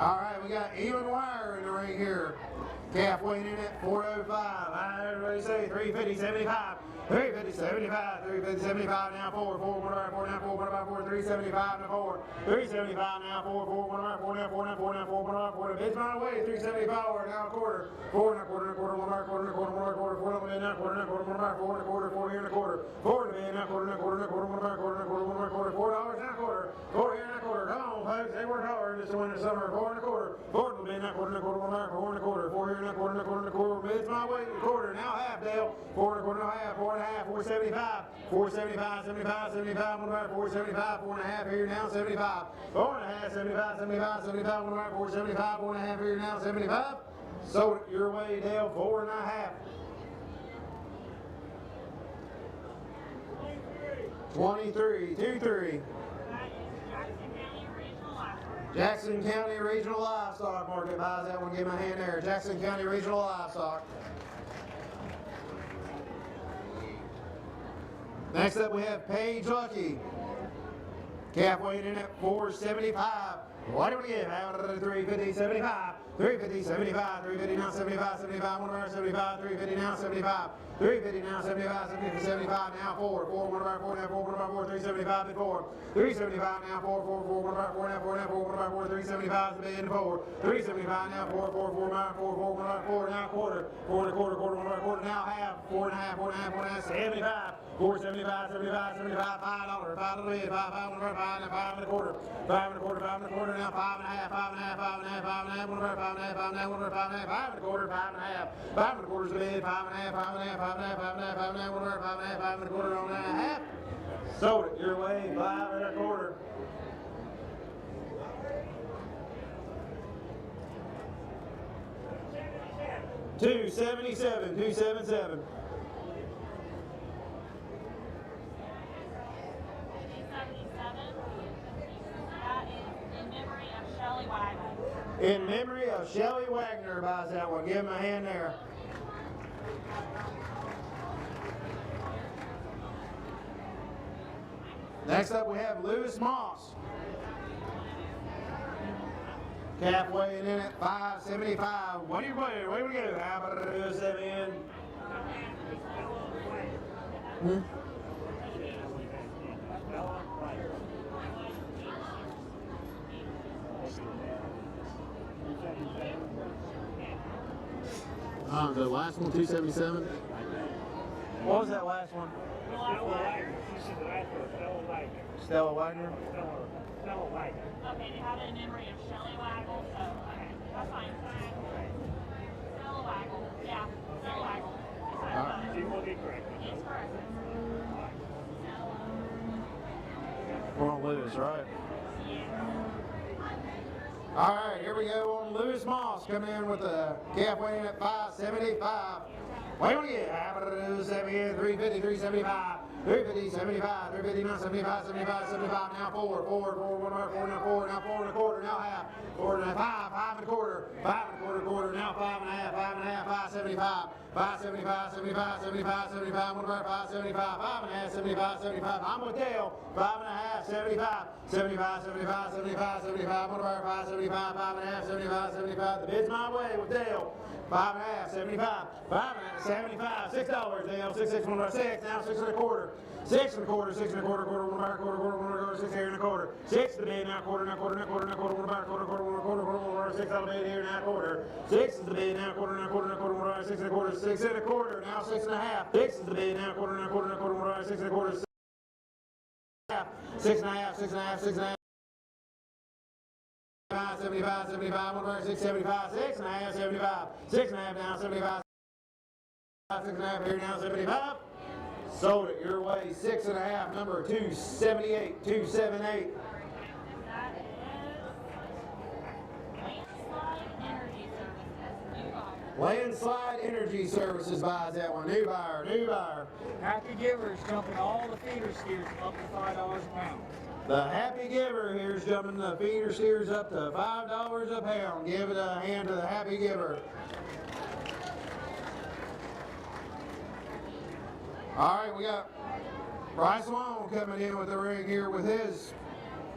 All right, we got even wire in the ring here. Calf weighing in at 405. Everybody say 350, 75. 350, 75, 350, 75 now, 4, 4, 1 about 4, now, 4, 1 about 4, 375 now, 4, 375 now, 4, 4, 1 about 4, now, 4, now, 4, now, 4, 1 about 4, it's my way, 375, now, a quarter, 4 and a quarter, 1 about a quarter, 1 about a quarter, 4 on the bed, now, quarter, 1 about 4 and a quarter, 4 here and a quarter, 4 in the bed, now, quarter, 1 about a quarter, 1 about a quarter, $4 now, quarter, 4 here and a quarter, come on, folks, they work hard just to win the summer, 4 and a quarter, 4 in the bed, now, quarter, 1 about 4 and a quarter, 4 here and a quarter, 1 quarter, it's my way, quarter, now half, Dale, 4 and a quarter, now half, 4 and a half, 475. 475, 75, 75, 1 about 475, 4 and a half here now, 75. 4 and a half, 75, 75, 75, 1 about 475, 4 and a half here now, 75. Sold it your way, Dale, 4 and a half. 23, 2-3. Jackson County Regional Livestock Market buys that one. Give my hand there. Jackson County Regional Livestock. Next up we have Paige Lucky. Calf weighing in at 475. What do we give? 350, 75. 350, 75. 350 now, 75, 75. 1 about 75. 350 now, 75. 350 now, 75, 75 now, 4. 4, 1 about 4 now, 4, 1 about 4, 375 before. 375 now, 4, 4, 4, 1 about 4 now, 4 now, 4, 1 about 4, 375 is the bid, 4. 375 now, 4, 4, 4 about 4, 4, 1 about 4 now, quarter. 4 and a quarter, quarter, 1 about a quarter now, half. 4 and a half, 4 and a half, 4 and a half, 75. 475, 75, 75, $5. 5 on the bid, 5, 5, 1 about 5, now 5 and a quarter. 5 and a quarter, 5 and a quarter now, 5 and a half, 5 and a half, 5 and a half, 5 and a half, 1 about 5 and a half, 5 and a half, 1 about 5 and a half, 5 and a quarter, 5 and a half. 5 and a quarter is the bid, 5 and a half, 5 and a half, 5 and a half, 5 and a half, 5 and a half, 1 about 5 and a half, 5 and a quarter on that half. Sold it your way, 5 and a quarter. $277, $277. In memory of Shelly Wagner buys that one. Give him a hand there. Next up we have Lewis Moss. Calf weighing in at 575. What do you weigh? Where do we go? How about a 7? The last one, 277. What was that last one? Stella Wagner. Stella Wagner. Okay, they have it in memory of Shelly Waggle, so okay, that's fine. Stella Waggle, yeah, Stella Waggle. She will be correct. It's correct. We're on Lewis, right? All right, here we go on Lewis Moss coming in with a calf weighing at 575. Wait on you. 350, 375, 350, 75, 350 now, 75, 75, 75 now, 4, 4, 4, 1 about 4 now, 4 now, 4 and a quarter now, half, 4 and a half, 5, 5 and a quarter, 5 and a quarter, quarter now, 5 and a half, 5 and a half, 575. 575, 75, 75, 75, 1 about 575, 5 and a half, 75, 75. I'm with Dale. 5 and a half, 75, 75, 75, 75, 75, 1 about 575, 5 and a half, 75, 75. The bid's my way with Dale. 5 and a half, 75, 5 and a half, 75, $6, Dale. 6, 6, 1 about 6, now 6 and a quarter. 6 and a quarter, 6 and a quarter, quarter, 1 about a quarter, quarter, 1 about a quarter, 6 here and a quarter. 6 the bid, now quarter, now quarter, now quarter, now quarter, 1 about a quarter, quarter, 1 quarter, quarter, 1 about 6 on the bid here, now quarter. 6 is the bid, now quarter, now quarter, now quarter, 1 about 6 and a quarter, 6 and a quarter, now 6 and a half. 6 is the bid, now quarter, now quarter, now quarter, 1 about 6 and a quarter, 6 and a half, 6 and a half, 6 and a half. 75, 75, 1 about 6, 75, 6 and a half, 75, 6 and a half now, 75, 6 and a half here now, 75. Sold it your way, 6 and a half, number 278, 278. Landslide Energy Services buys that one. New buyer, new buyer. Happy Giver is jumping all the feeder steers up to $5 a pound. The Happy Giver here is jumping the feeder steers up to $5 a pound. Give it a hand to the Happy Giver. All right, we got Bryce Long coming in with the ring here with his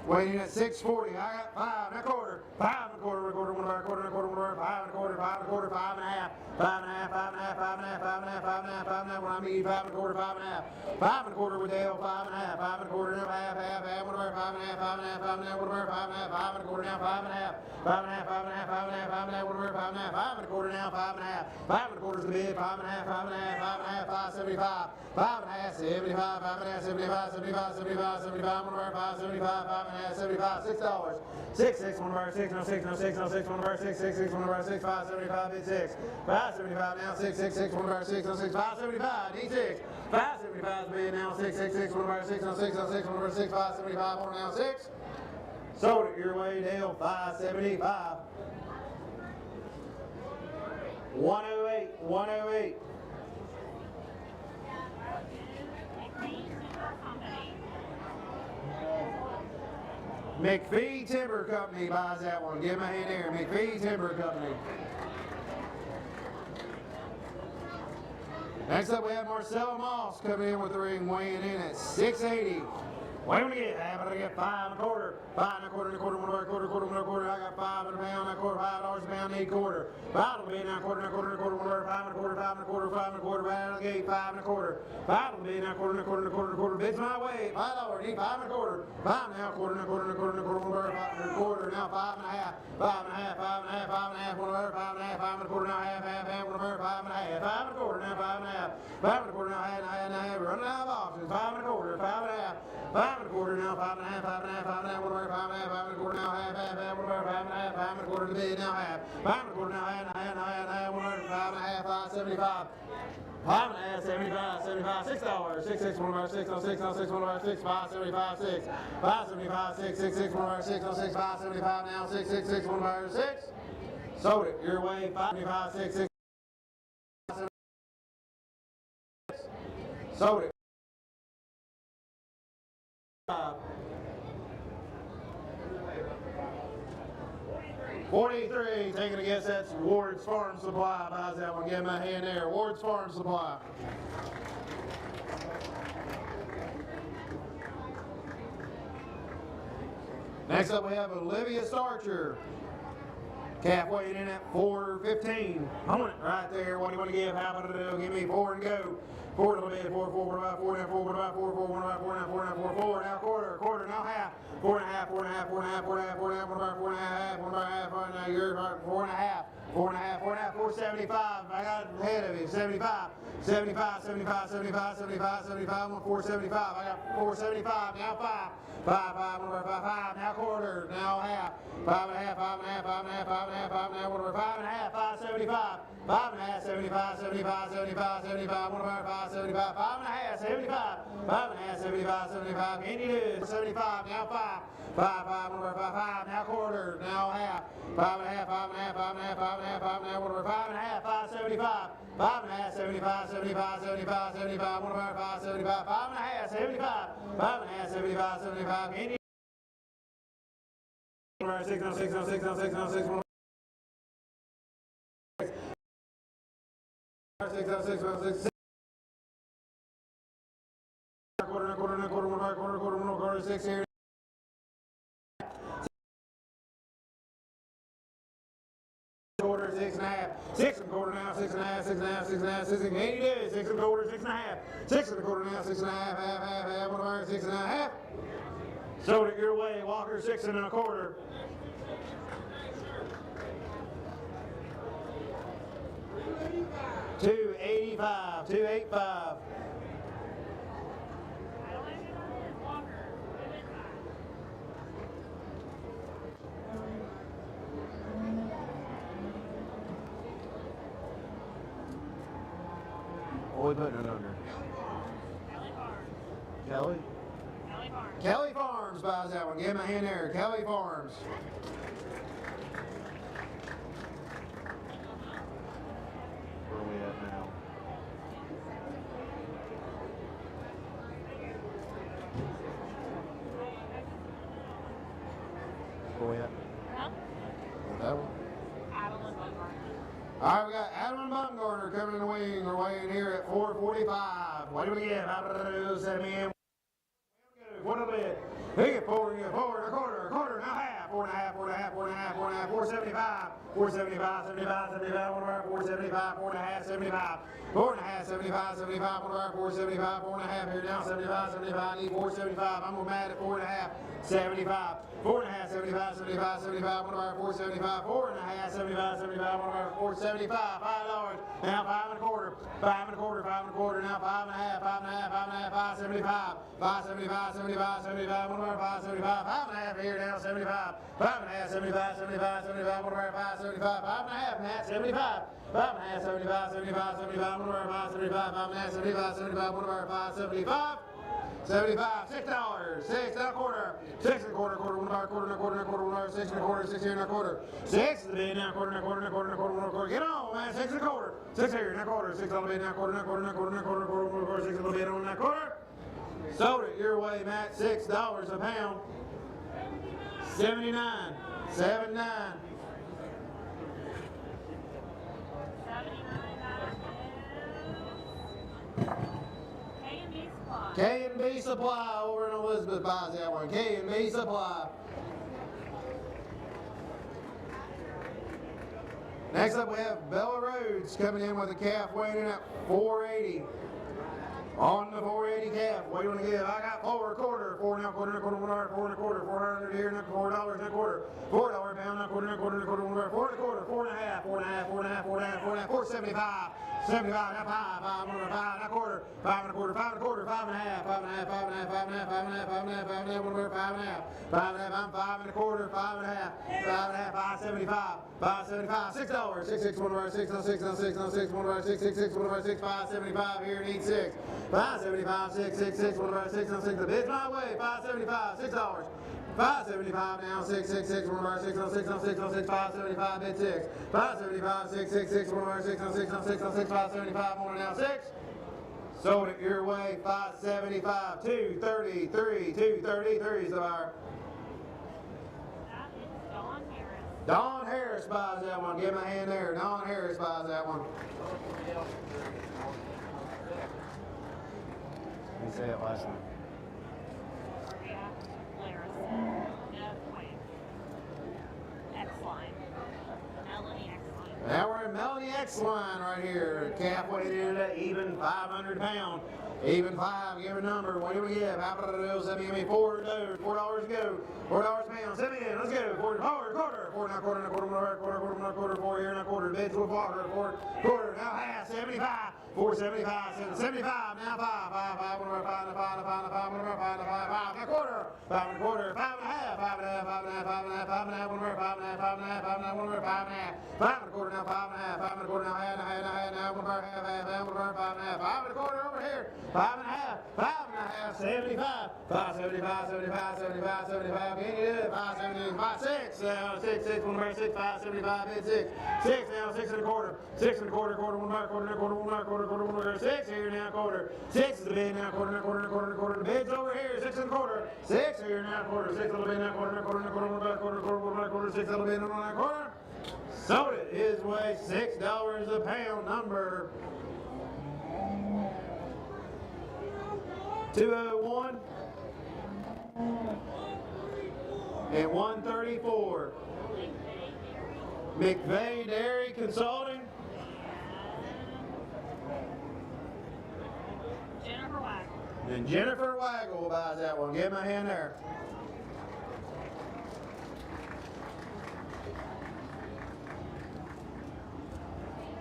Weighing at 640. I got 5 and a quarter. 5 and a quarter, quarter, 1 bar, quarter, 5 and a quarter, 5 and a quarter, 5 and a half. 5 and a half, 5 and a half, 5 and a half, 5 and a half, 5 and a half, 5 and a half. When I meet 5 and a quarter, 5 and a half. 5 and a quarter with Dale, 5 and a half, 5 and a quarter now, half, 1 bar, 5 and a half, 5 and a half, 5 and a half, 1 bar, 5 and a half, 5 and a quarter now, 5 and a half. 5 and a half, 5 and a half, 5 and a half, 5 and a half, 1 bar, 5 and a half, 5 and a quarter now, 5 and a half. 5 and a quarter is the bid, 5 and a half, 5 and a half, 5 and a half, 575. 5 and a half, 75, 5 and a half, 75, 75, 75, 75, 1 bar, 5, 75, 5 and a half, 75, $6. 6, 6, 1 bar, 6, no 6, no 6, no 6, 1 bar, 6, 6, 6, 1 bar, 6, 5, 75, bid 6. 5, 75 now, 6, 6, 6, 1 bar, 6, no 6, 5, 75, D6. 5, 75 is bid now, 6, 6, 6, 1 bar, 6, no 6, no 6, 1 bar, 6, 5, 75, 1 now 6. Sold it your way, Dale, 575. 108, 108. McPhee Timber Company buys that one. Give him a hand there. McPhee Timber Company. Next up, we have Marcelo Moss coming in with the ring, weighing in at 680. What do we get? How about I get 5 and a quarter? 5 and a quarter, 1 bar, quarter, 1 quarter. I got 5 and a pound, $1, $5 a pound, 8 quarter. 5 will be now, quarter, 1 bar, 5 and a quarter, 5 and a quarter, 5 and a quarter. Right out of the gate, 5 and a quarter. 5 will be now, quarter. Bids my way, $5. Need 5 and a quarter. 5 now, quarter, 1 bar, 5 and a quarter. Now 5 and a half, 5 and a half, 5 and a half, 5 and a half, 1 bar, 5 and a half, 5 and a quarter. Now half, 1 bar, 5 and a half, 5 and a quarter. Now 5 and a half, 5 and a quarter. Now half, running out of options. 5 and a quarter, 5 and a half, 5 and a quarter. Now 5 and a half, 5 and a half, 5 and a half, 1 bar, 5 and a half, 5 and a quarter. Now half, 1 bar, 5 and a half, 5 and a quarter to bid. Now half, 5 and a quarter. Now half, 1 bar, 5 and a half, 575. 5 and a half, 75, $6. 6, 6, 1 bar, 6, no 6, no 6, 1 bar, 6, 5, 75, 6. 5, 75, 6, 6, 6, 1 bar, 6, no 6, 5, 75 now, 6, 6, 6, 1 bar, 6. Sold it your way, 5, 75, 6, 6. Sold it. 43, taking a guess, that's Ward's Farm Supply. Buys that one, give him a hand there. Ward's Farm Supply. Next up, we have Olivia Starcher. Calf weighing in at 415. I want it right there. What do you want to give? How about it? Give me 4 and go. 4 a little bit. 4, 4, what about 4 now? 4, what about 4, 4, 1 about 4 now? 4 now, 4, 4 now, quarter, now half. 4 and a half, 4 and a half, 4 and a half, 4 and a half, 4 and a half, 1 about 4 and a half, 1 about half, 4 and a half, you're 4 and a half. 4 and a half, 4 and a half, 475. I got it ahead of you. 75, 75, 75, 75, 75, 75, 475. I got 475. Now 5. 5, 5, 1 about 5, 5. Now quarter. Now half. 5 and a half, 5 and a half, 5 and a half, 5 and a half, 5 and a half, 1 about 5 and a half, 575. 5 and a half, 75, 75, 75, 75, 1 about 5, 75. 5 and a half, 75. 5 and a half, 75, 75. Can you do it? 75. Now 5. 5, 5, 1 about 5, 5. Now quarter. Now half. 5 and a half, 5 and a half, 5 and a half, 5 and a half, 5 and a half, 1 about 5 and a half, 575. 5 and a half, 75, 75, 75, 75, 1 about 5, 75. 5 and a half, 75. 5 and a half, 75, 75. Can you 6, no 6, no 6, no 6, no 6, 1. 6, no 6, no 6, 6. Quarter, 1 quarter, 6 here. Quarter, 6 and a half. 6 and a quarter now, 6 and a half, 6 and a half, 6 and a half, 6 and 80 days. 6 and a quarter, 6 and a half. 6 and a quarter now, 6 and a half, half, 1 bar, 6 and a half. Sold it your way, Walker, 6 and a quarter. $285, $285. What are we putting it under? Kelly? Kelly Farms buys that one. Give him a hand there. Kelly Farms. Where are we at now? Where are we at? Huh? That one? All right, we got Adam and Baumgartner coming in the wing. We're weighing here at 445. What do we get? How about those 7 in? What a bit. He get 4 and 4 and a quarter. 475, 475, 75, 75, one of our 475, 4.5, 75, 4.5, 75, 75, one of our 475, 4.5 here now, 75, 75, need 475, I'm gonna mad at 4.5, 75, 4.5, 75, 75, 75, one of our 475, 4.5, 75, 75, one of our 475, $5, now 5.25, 5.25, 5.25, now 5.5, 5.5, 5.5, 575, 575, 75, 75, one of our 575, 5.5 here now, 75, 5.5, 75, 75, 75, one of our 575, 5.5, Matt, 75, 5.5, 75, 75, 75, one of our 575, 5.5, 75, 75, one of our 575. 75, $6, 6 and a quarter, 6 and a quarter, quarter, one of our quarter, and a quarter, and a quarter, one of our 6 and a quarter, 6 here and a quarter, 6 is the bid now, quarter, and a quarter, and a quarter, and a quarter, one of a quarter, get on, man, 6 and a quarter, 6 here and a quarter, 6 on the bid now, quarter, and a quarter, and a quarter, and a quarter, quarter, one of a quarter, 6 on the bid on that quarter. Sold it your way, Matt, $6 a pound, 79, 79. K&B Supply over in Elizabeth buys that one. K&B Supply. Next up we have Bella Rhodes coming in with a calf weighing in at 480. On the 480 calf, what do you want to give? I got 4 quarter, 4 and a quarter, 4 and a quarter, 400 here, and $4 and a quarter, $4 pound, a quarter, and a quarter, and a quarter, 4 and a quarter, 4.5, 4.5, 4.5, 4.5, 4.5, 475, 75, now 5, 5 and a quarter, 5 and a quarter, 5 and a quarter, 5 and a half, 5 and a half, 5 and a half, 5 and a half, 5 and a half, 5 and a half, 5 and a half, 5 and a half, 5 and a half, I'm 5 and a quarter, 5 and a half, 5 and a half, 575, 575, $6, 6, 6, one of our 6, on 6, on 6, on 6, one of our 6, 6, 6, one of our 6, 575 here, need 6, 575, 6, 6, 6, one of our 6, on 6, the bid's my way, 575, $6. 575 now, 6, 6, 6, one of our 6 on 6 on 6 on 6, 575, bid 6. 575, 6, 6, 6, one of our 6 on 6 on 6 on 6, 575, more now 6. Sold it your way, 575, 233, 233 is the buyer. That is Dawn Harris. Dawn Harris buys that one. Give him a hand there. Dawn Harris buys that one. Let me say it last time. Now we're in Melanie X line right here. Calf weighted in at even 500 pound. Even 5, give a number. What do we give? How about it? Let me give me $4 to go. $4 a pound. Send me in. Let's go. $4 quarter. 4 and a quarter, and a quarter, quarter, quarter, 4 here and a quarter. Bids with water. 4 quarter. Now half. 75. 475. 75. Now 5. 5. 1 over 5 and a 5 and a 5 and a 5. 1 over 5 and a 5. 5 and a quarter. 5 and a quarter. 5 and a half. 5 and a half. 5 and a half. 5 and a half. 5 and a half. 1 over 5 and a half. 5 and a half. 5 and a half. 1 over 5 and a half. 5 and a quarter. Now 5 and a half. 5 and a quarter. Now half. Now 1 over half. 1 over 5 and a half. 5 and a quarter over here. 5 and a half. 5 and a half, 75, 575, 75, 75, 75, can you do it? 575, 6, 6, 1 bar 6, 575, bid 6, 6 now, 6 and a quarter, 6 and a quarter, quarter, 1 bar, quarter, and a quarter, 1 bar, quarter, quarter, 1 bar, 6 here now, quarter, 6 is the bid now, quarter, and a quarter, and a quarter, and a quarter, the bid's over here, 6 and a quarter, 6 here now, quarter, 6 on the bid now, quarter, and a quarter, and a quarter, 1 bar, quarter, quarter, 1 bar, quarter, 6 on the bid on that quarter, sold it his way, $6 a pound, number 201 and 134. McVeigh Dairy Consulting. Jennifer Waggle. And Jennifer Waggle buys that one. Give him a hand there.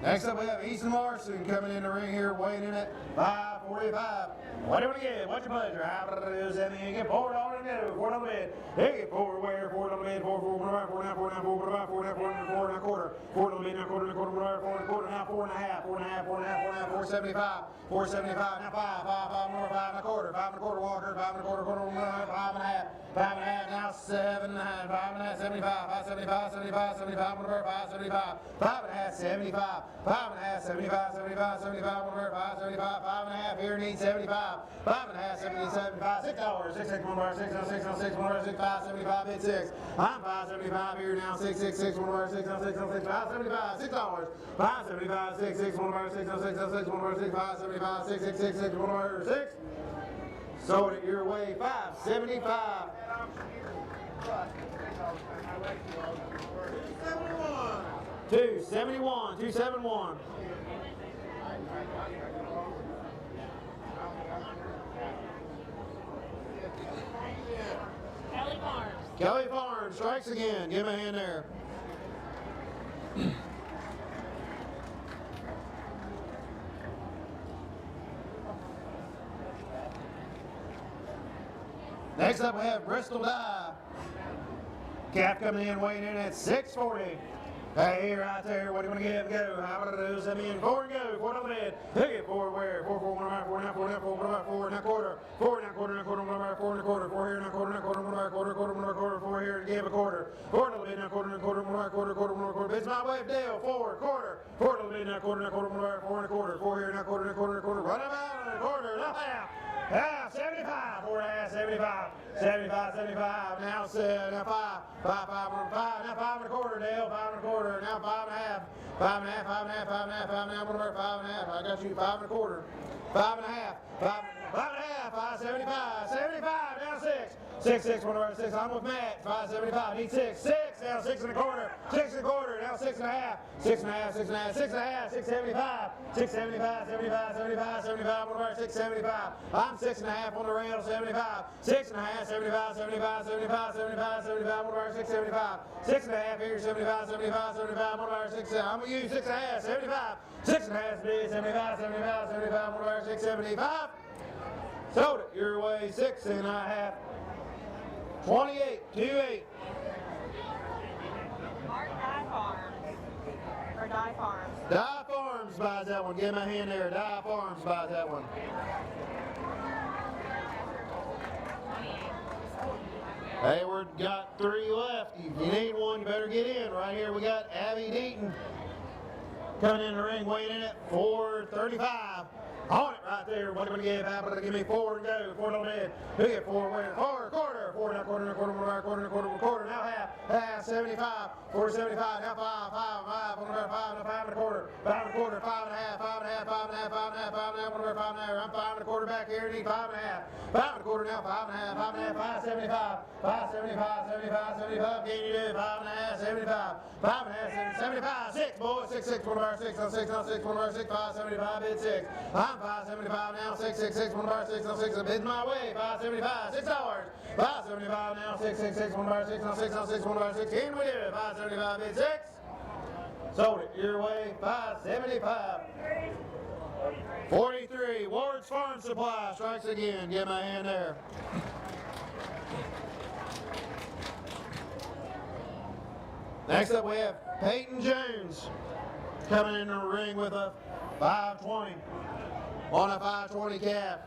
Next up we have Easton Larson coming in the ring here, weighing in at 545. What do you want to get? What's your pleasure? How about it is that you get $4 to go, $4 on the bid. Hey, get 4 where, 4 on the bid, 4, 4, 4, 4, 4, 4, 4, 4, 4, 4, 4 and a quarter, 4 on the bid, now quarter, 4 and a quarter, now 4 and a half, 4 and a half, 4 and a half, 4 and a half, 475, 475, now 5, 5, 5 more, 5 and a quarter, 5 and a quarter Walker, 5 and a quarter, 5 and a half, 5 and a half, now 7 and a half, 5 and a half, 75, 575, 75, 75, 1 over 5, 75, 5 and a half, 75, 5 and a half, 75, 75, 75, 1 over 5, 75, 5 and a half, here needs 75, 5 and a half, 77, $6, 6, 6, 1 bar, 6 on 6 on 6, 1 bar, 6, 575, bid 6. I'm 575 here now, 6, 6, 6, 1 bar, 6 on 6 on 6, 575, $6, 575, 6, 6, 1 bar, 6 on 6 on 6, 1 bar, 6, 575, 6, 6, 6, 6, 1 bar, 6. Sold it your way, 575. 271, 271. Kelly Farms. Kelly Farms strikes again. Give him a hand there. Next up we have Bristol Dye. Calf coming in, weighing in at 640. Hey, right there, what do you want to give? Go. How about it? Let me in. 4 and go. 4 on the bed. Take it. 4 where? 4, 4, 1 about 4 now, 4 now, 4, 1 about 4 now, quarter. 4 now, quarter, now, quarter, 1 about 4 and a quarter. 4 here, now, quarter, now, quarter, 1 about quarter, quarter, 1 about quarter, 4 here, and give a quarter. 4 to the bed, now, quarter, now, quarter, 1 about quarter, quarter, 1 about quarter. It's my way of Dale. 4, quarter. 4 to the bed, now, quarter, 1 about 4 and a quarter. 4 here, now, quarter, now, quarter, quarter. Run about a quarter. Now, half. Half, 75. 4 and a half, 75. 75, 75. Now, now 5. 5, 5, 1, 5. Now 5 and a quarter, Dale. 5 and a quarter. Now 5 and a half. 5 and a half, 5 and a half, 5 and a half, 5 and a half, 5 and a half. I got you 5 and a quarter. 5 and a half. 5 and a half. 575. 75. Now 6. 6, 6, 1 over 6. I'm with Matt. 575. Need 6. 6. Now 6 and a quarter. 6 and a quarter. Now 6 and a half. 6 and a half. 6 and a half. 6 and a half. 675. 675. 75. 75. 75. 1 over 675. I'm 6 and a half on the rail. 75. 6 and a half. 75. 75. 75. 75. 75. 1 over 675. 6 and a half here. 75. 75. 75. 1 over 6. I'm gonna use 6 and a half. 75. 6 and a half. 75. 75. 75. 1 over 675. Sold it your way. 6 and a half. 28, 28. Mark Dye Farms. Or Dye Farms. Dye Farms buys that one. Give him a hand there. Dye Farms buys that one. Hayward got 3 left. If you need one, you better get in. Right here we got Abby Deaton coming in the ring, weighing in at 435. On it right there. What are you going to give? How about to give me 4 and go? 4 on the bed. Who get 4 where? 4 quarter. 4 now quarter, now quarter, now quarter, now quarter, now quarter. Now half. Half 75. 4 75. Now 5. 5. 5. 1 over 5. Now 5 and a quarter. 5 and a quarter. 5 and a half. 5 and a half. 5 and a half. 5 and a half. 5 and a half. 1 over 5 and a half. I'm 5 and a quarter back here. Need 5 and a half. 5 and a quarter now. 5 and a half. 5 and a half. 5 75. 5 75. 75. 75. Can you do it? 5 and a half. 75. 5 and a half. 75. 6 boys. 6 6. 1 over 6. Now 6. Now 6. 1 over 6. 5 75. Bid 6. I'm 5 75. Now 6 6 6 1 bar 6 now 6 bid's my way 575 $6 575 now 6 6 6 1 bar 6 now 6 now 6 1 bar 6 can we do it 575 bid 6 sold it your way 575 43 Ward's Farm Supply strikes again. Give my hand there. Next up we have Peyton Jones coming in the ring with a 520 on a 520 calf.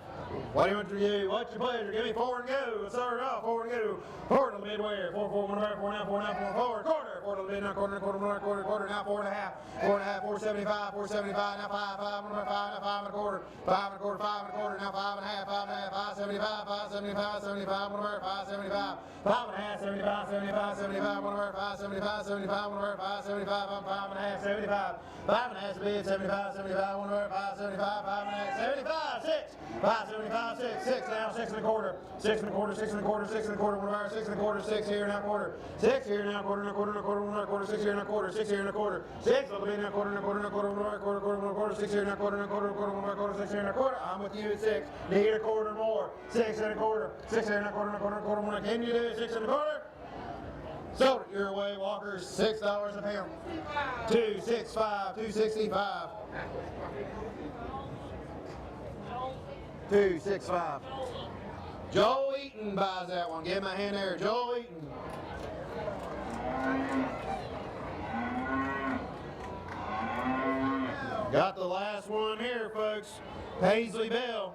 What do you want to do? What's your pleasure? Give me 4 and go. Let's start it off. 4 and go. 4 to the midway. 4 4 1 back 4 now 4 now 4 4 quarter. 4 to the mid now quarter quarter quarter quarter quarter now 4 and a half. 4 and a half 475 475 now 5 5 1 5 now 5 and a quarter 5 and a quarter 5 and a quarter now 5 and a half 5 and a half 575 575 75 1 575 5 and a half 75 75 75 1 575 75 1 575 I'm 5 and a half 75 5 and a half to bid 75 75 1 575 5 and a half 75 6 575 6 6 now 6 and a quarter 6 and a quarter 6 and a quarter 6 and a quarter 1 6 and a quarter 6 here now quarter 6 here now quarter now quarter now quarter 1 quarter 6 here now quarter 6 here now quarter 6 little bit now quarter now quarter now quarter 1 quarter quarter 1 quarter 6 here now quarter now quarter quarter 1 quarter 6 here now quarter I'm with you at 6 need a quarter more 6 and a quarter 6 here now quarter now quarter quarter 1 can you do it 6 and a quarter sold it your way Walker's $6 a pound 265 265 265 Joel Eaton buys that one. Give him a hand there. Joel Eaton. Got the last one here, folks. Paisley Bell.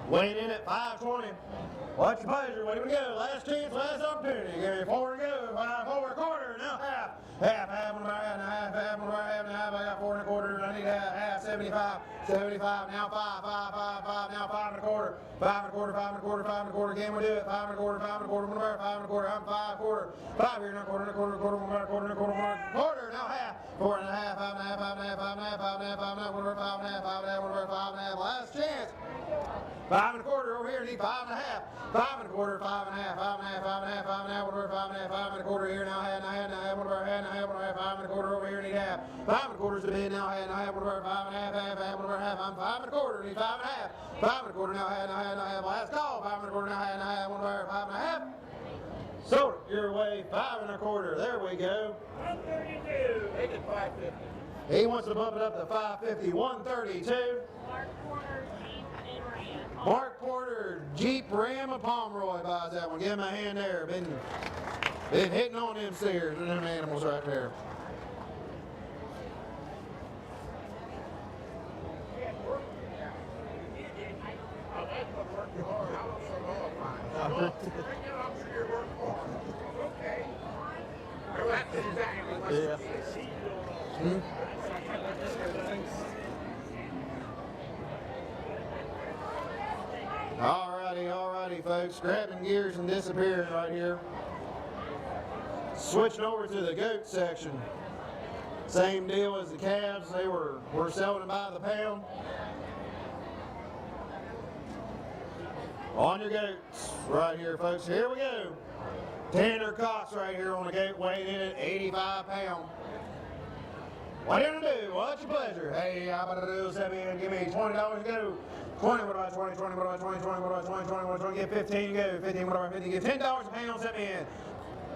Weighing in at 520. What's your pleasure? Where do we go? Last chance, last opportunity. Give me 4 to go. 5 4 a quarter. Now half. Half, 1 bar, half, and a half, half, 1 bar, half, and a half. I got 4 and a quarter. I need half, 75. 75. Now 5 5 now 5 and a quarter. 5 and a quarter, 5 and a quarter, 5 and a quarter. Can we do it? 5 and a quarter, 5 and a quarter, 1 bar, 5 and a quarter. I'm 5 quarter. 5 here, now quarter, and a quarter, quarter, 1 bar, quarter, and a quarter, 1 quarter. Now half. 4 and a half, 5 and a half, 5 and a half, 5 and a half, 5 and a half, 5 and a half, 1 bar, 5 and a half, 5 and a half, 1 bar, 5 and a half. Last chance. 5 and a quarter over here. Need 5 half. 5 1/4 is the bid now, half, 1 1/2, 5 1/2, half, 1 1/2, I'm 5 1/4, need 5 1/2. 5 1/4 now, half, last call, 5 1/4 now, half, 1 1/2, 5 1/2. Sold it your way, 5 1/4, there we go. 132. Make it 550. He wants to bump it up to 550, 132. Mark Porter, Jeep, and Ram. Mark Porter, Jeep, Ram, and Pomeroy buys that one. Give him a hand there. Been hitting on them steers and them animals right there. Yeah. Alrighty, folks. Grabbing gears and disappearing right here. Switching over to the goat section. Same deal as the calves. We're selling them by the pound. On your goats right here, folks. Here we go. Tanner Cox right here on the goat, weighing in at 85 pounds. What are you gonna do? What's your pleasure? Hey, how about to do? Step in, give me $20 to go. 20, what about 20, 20, what about 20, 20, what about 20, 20, what about 20, get 15 to go. 15, what about 50, get $10 a pound, step in.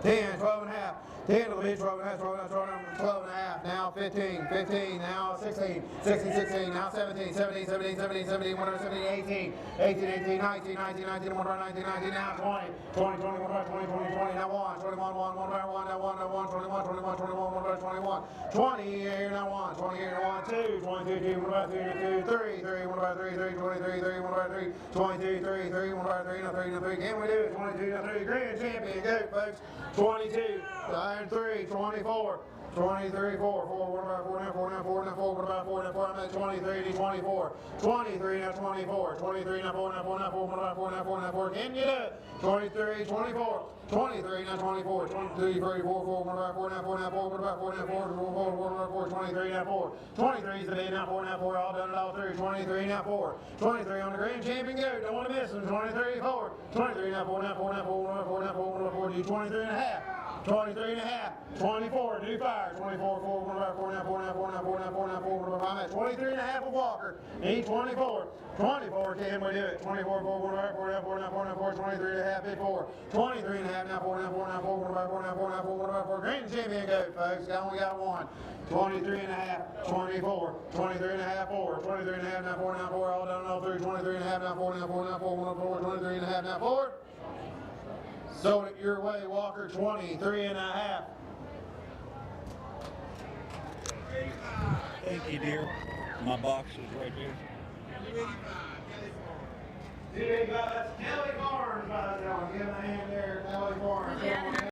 10, 12 and a half. 10 to the beach, 12 and a half, 12 and a half, 12 and a half. Now 15, 15, now 16, 16, 16, now 17, 17, 17, 17, 17, 17, 18, 18, 18, 19, 19, 19, 19, 19, now 20, 20, 20, 20, 20, 20, now 1, 21, 1, 1, 1, now 1, now 1, 21, 21, 21, 21, 20 here, now 1, 20 here, 1, 2, 22, 2, 1 about 2, 2, 3, 3, 1 about 3, 3, 23, 3, 1 about 3, 22, 3, 3, 1 about 3, now 3, now 3, can we do it? 22, now 3, grand champion, go, folks. 22, iron 3, 24, 23, 4, 4, what about 4 now, 4 now, 4 now, 4, what about 4 now, 4, I'm at 23 to 24, 23 now 24, 23 now 4 now, 4 now, 4, what about 4 now, 4 now, 4, can you do it? 23, 24, 23 now 24, 23, 3, 4, 4, what about 4 now, 4 now, 4, what about 4 now, 4, 4, what about 4, 23 now 4, 23 is the day now 4 now 4, all done it all through, 23 now 4, 23 on the grand champion go, don't want to miss them, 23, 4, 23 now 4 now 4 now 4, 4 now 4, 4, do 23 and a half. 23 and a half, 24, do fire, 24, 4, 1 about 4 now, 4 now, 4 now, 4 now, 4 now, 4 now, I'm at 23 and a half of Walker, need 24, 24, can we do it, 24, 4, 1 about 4 now, 4 now, 4 now, 4, 23 and a half, 4, 23 and a half, now 4 now, 4 now, 4, 1 about 4 now, 4 now, 4, 1 about 4, grand champion go, folks, only got one, 23 and a half, 24, 23 and a half, 4, 23 and a half, now 4 now, 4, all done, all through, 23 and a half, now 4 now, 4 now, 4, 1 4, 23 and a half, now 4. Sold it your way, Walker, 23 and a half. Thank you, dear. My box is right there. Big guys,